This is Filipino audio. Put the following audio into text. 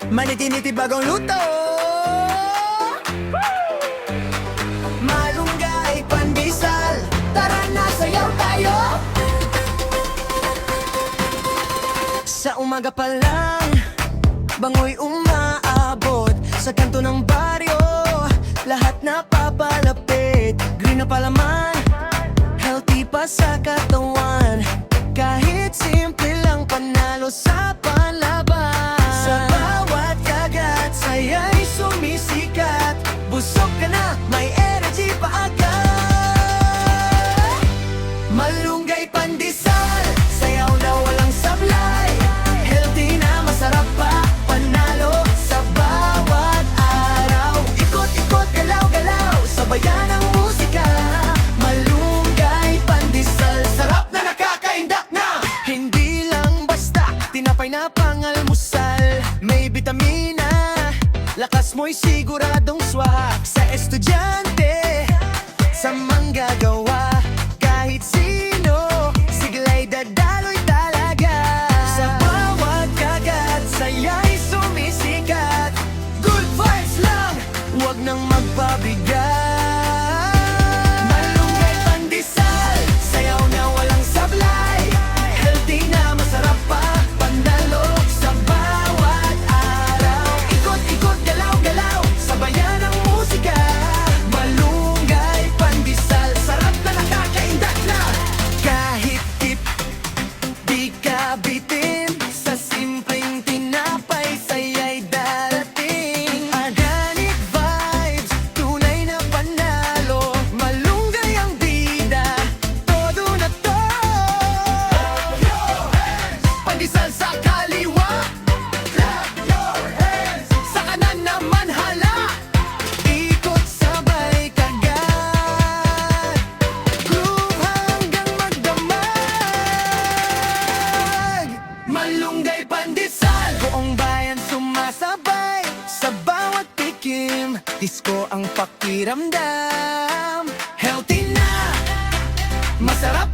Maniti-niti bagong luto. Malunggay, pandesal, tara na sayaw tayo. Sa umaga pa lang, bangoy umaabot sa kanto ng baryo. Lahat na papalapit, green na palaman, healthy pa sa katawan. Kahit simple lang, panalo sa panlaban. Sa bawat kagat, saya'y sumisikat. Busog ka na, may energy pa agad. Malunggay, pandesal, sayaw na walang sablay. Healthy na, masarap pa, panalo sa bawat araw. Ikot-ikot, galaw-galaw, sabayan ang musika. Malunggay, pandesal, sarap na nakakaindak na. Hindi lang basta tinapay na pangalmusal. May bitamina, lakas mo'y siguradong swak. Sa estudyante, sa manggagawa, kahit sino, sigla'y dadaloy talaga. Sa bawat kagat, saya'y sumisikat. Good vibes lang, huwag nang magpabigat. Malunggay, pandesal, sayaw na walang sablay. Healthy na, masarap pa, panalo sa bawat araw. Ikot-ikot, galaw-galaw, sabayan ang musika. Malunggay, pandesal, sarap na nakakaindak na. Kahit tip, di ka bitin. Sa simpleng tinapay, saya'y darating. Organic vibes, tunay na panalo. Malunggay ang bida, todo na to. Pandesal sa kaliwa, clap your hands. Sa kanan naman hala, ikot sabay kagat. Groove hanggang magdamag. Malunggay, pandesal, buong bayan sumasabay. Sa bawat tikim, disco ang pakiramdam. Healthy na, masarap